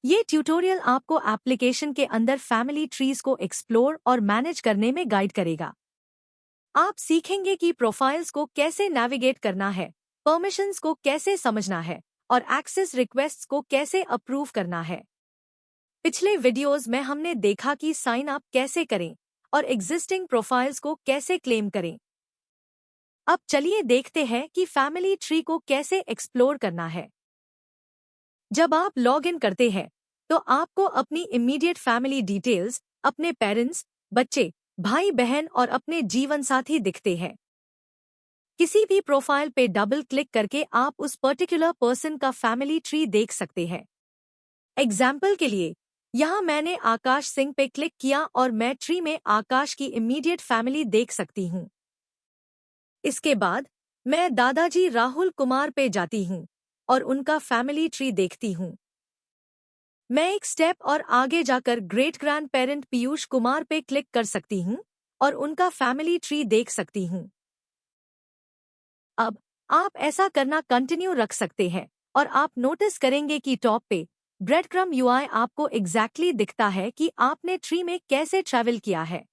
ये ट्यूटोरियल आपको एप्लीकेशन के अंदर फैमिली ट्रीज को एक्सप्लोर और मैनेज करने में गाइड करेगा। आप सीखेंगे कि प्रोफाइल्स को कैसे नेविगेट करना है, परमिशंस को कैसे समझना है और एक्सेस रिक्वेस्ट्स को कैसे अप्रूव करना है। पिछले वीडियोस में हमने देखा कि साइन अप कैसे करें और एग्जिस्टिंग प्रोफाइल्स को कैसे क्लेम करें। अब चलिए देखते हैं कि फैमिली ट्री को कैसे एक्सप्लोर करना है। जब आप लॉग इन करते हैं तो आपको अपनी इमीडिएट फैमिली डिटेल्स, अपने पेरेंट्स, बच्चे, भाई बहन और अपने जीवन साथी दिखते हैं। किसी भी प्रोफाइल पे डबल क्लिक करके आप उस पर्टिकुलर पर्सन का फैमिली ट्री देख सकते हैं। एग्जाम्पल के लिए यहाँ मैंने आकाश सिंह पे क्लिक किया और मैं ट्री में आकाश की इमीडिएट फैमिली देख सकती हूँ। इसके बाद मैं दादाजी राहुल कुमार पे जाती हूँ और उनका फैमिली ट्री देखती हूँ। मैं एक स्टेप और आगे जाकर great grand parent Piyush Kumar पे क्लिक कर सकती हूँ और उनका फैमिली ट्री देख सकती हूँ। अब आप ऐसा करना कंटिन्यू रख सकते हैं और आप नोटिस करेंगे कि टॉप पे ब्रेडक्रम यूआई आपको एग्जैक्टली दिखता है कि आपने ट्री में कैसे ट्रैवल किया है।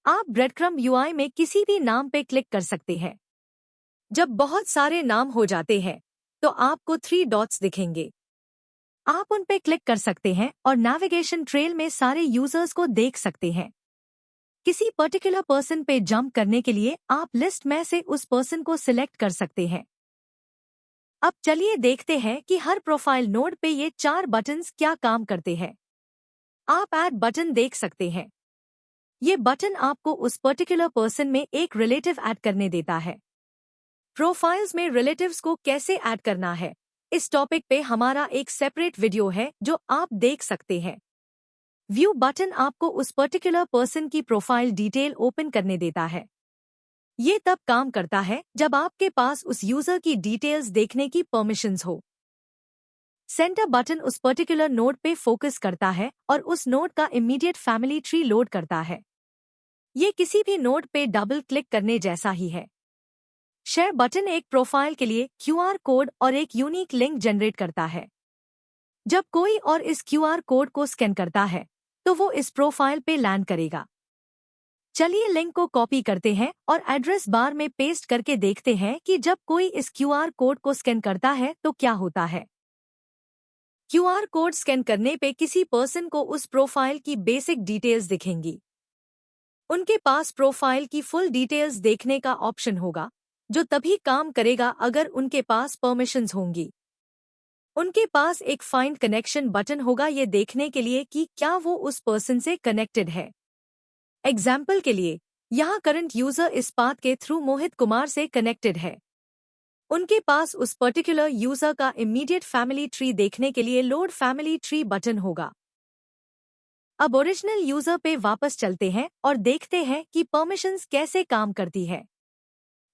आप ब्रेडक्रम यूआई में किसी भी नाम पे क्लिक कर सकते हैं। जब बहुत सारे नाम हो जाते हैं तो आपको 3 डॉट्स दिखेंगे। आप उन पे क्लिक कर सकते हैं और नेविगेशन ट्रेल में सारे यूजर्स को देख सकते हैं। किसी पर्टिकुलर पर्सन पे जंप करने के लिए आप लिस्ट में से उस पर्सन को सिलेक्ट कर सकते हैं। अब चलिए देखते हैं कि हर प्रोफाइल नोड पे ये 4 बटन्स क्या काम करते हैं। आप ऐड बटन देख सकते हैं। ये बटन आपको उस पर्टिकुलर पर्सन में एक रिलेटिव ऐड करने देता है। प्रोफाइल्स में रिलेटिव्स को कैसे ऐड करना है, इस टॉपिक पे हमारा एक सेपरेट वीडियो है जो आप देख सकते हैं। व्यू बटन आपको उस पर्टिकुलर पर्सन की प्रोफाइल डिटेल ओपन करने देता है। ये तब काम करता है जब आपके पास उस यूजर की डिटेल्स देखने की परमिशंस हो। सेंटर बटन उस पर्टिकुलर नोड पे फोकस करता है और उस नोड का इमीडिएट फैमिली ट्री लोड करता है। ये किसी भी नोड पे डबल क्लिक करने जैसा ही है। शेयर बटन एक प्रोफाइल के लिए क्यूआर कोड और एक यूनिक लिंक जनरेट करता है। जब कोई और इस क्यूआर कोड को स्कैन करता है तो वो इस प्रोफाइल पे लैंड करेगा। चलिए लिंक को कॉपी करते हैं और एड्रेस बार में पेस्ट करके देखते हैं कि जब कोई इस क्यूआर कोड को स्कैन करता है तो क्या होता है। क्यूआर कोड स्कैन करने पे किसी पर्सन को उस प्रोफाइल की बेसिक डिटेल्स दिखेंगी। उनके पास प्रोफाइल की फुल डिटेल्स देखने का ऑप्शन होगा, जो तभी काम करेगा अगर उनके पास परमिशंस होंगी। उनके पास एक फाइंड कनेक्शन बटन होगा ये देखने के लिए कि क्या वो उस पर्सन से कनेक्टेड है। एग्जाम्पल के लिए यहाँ करंट यूजर इस पाथ के थ्रू मोहित कुमार से कनेक्टेड है। उनके पास उस पर्टिकुलर यूजर का इमीडिएट फैमिली ट्री देखने के लिए लोड फैमिली ट्री बटन होगा। अब ओरिजिनल यूजर पे वापस चलते हैं और देखते हैं कि परमिशंस कैसे काम करती है।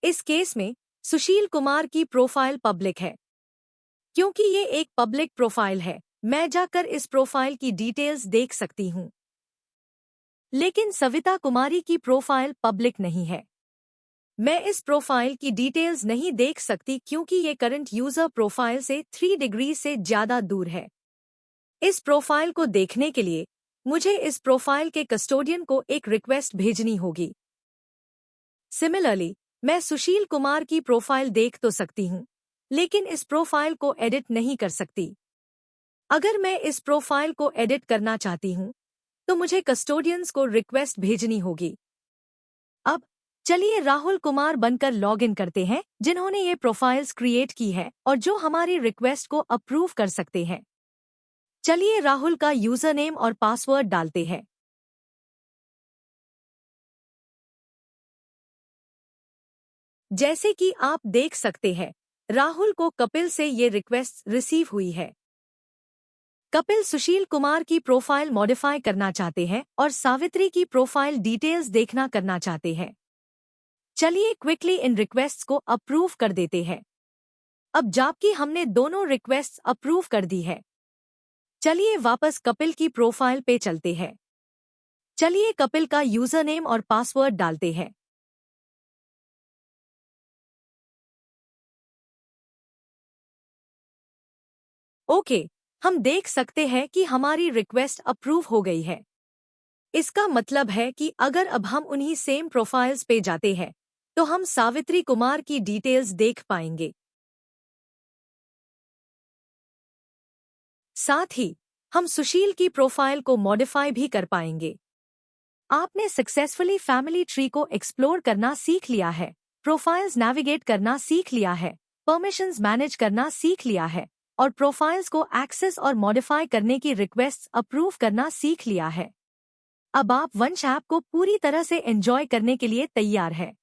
इस केस में सुशील कुमार की प्रोफाइल पब्लिक है। क्योंकि ये एक पब्लिक प्रोफाइल है, मैं जाकर इस प्रोफाइल की डिटेल्स देख सकती हूँ। लेकिन सविता कुमारी की प्रोफाइल पब्लिक नहीं है। मैं इस प्रोफाइल की डिटेल्स नहीं देख सकती क्योंकि ये करंट यूजर प्रोफाइल से 3 डिग्री से ज्यादा दूर है। इस प्रोफाइल को देखने के लिए मुझे इस प्रोफाइल के कस्टोडियन को एक रिक्वेस्ट भेजनी होगी। सिमिलरली मैं सुशील कुमार की प्रोफाइल देख तो सकती हूँ, लेकिन इस प्रोफाइल को एडिट नहीं कर सकती। अगर मैं इस प्रोफाइल को एडिट करना चाहती हूँ तो मुझे कस्टोडियंस को रिक्वेस्ट भेजनी होगी। अब चलिए राहुल कुमार बनकर लॉग इन करते हैं, जिन्होंने ये प्रोफाइल्स क्रिएट की है और जो हमारी रिक्वेस्ट को अप्रूव कर सकते हैं। चलिए राहुल का यूजर नेम और पासवर्ड डालते हैं। जैसे कि आप देख सकते हैं, राहुल को कपिल से ये रिक्वेस्ट रिसीव हुई है। कपिल सुशील कुमार की प्रोफाइल मॉडिफाई करना चाहते हैं और सावित्री की प्रोफाइल डिटेल्स देखना करना चाहते हैं। चलिए क्विकली इन रिक्वेस्ट्स को अप्रूव कर देते हैं। अब जबकि हमने दोनों रिक्वेस्ट्स अप्रूव कर दी है, चलिए वापस कपिल की प्रोफाइल पे चलते हैं। चलिए कपिल का यूजर नेम और पासवर्ड डालते हैं। ओके, हम देख सकते हैं कि हमारी रिक्वेस्ट अप्रूव हो गई है। इसका मतलब है कि अगर अब हम उन्हीं सेम प्रोफाइल्स पे जाते हैं तो हम सावित्री कुमार की डिटेल्स देख पाएंगे। साथ ही हम सुशील की प्रोफाइल को मॉडिफाई भी कर पाएंगे। आपने सक्सेसफुली फैमिली ट्री को एक्सप्लोर करना सीख लिया है, प्रोफाइल्स नेविगेट करना सीख लिया है, परमिशंस मैनेज करना सीख लिया है और प्रोफाइल्स को एक्सेस और मॉडिफाई करने की रिक्वेस्ट अप्रूव करना सीख लिया है। अब आप वंश ऐप को पूरी तरह से एंजॉय करने के लिए तैयार है।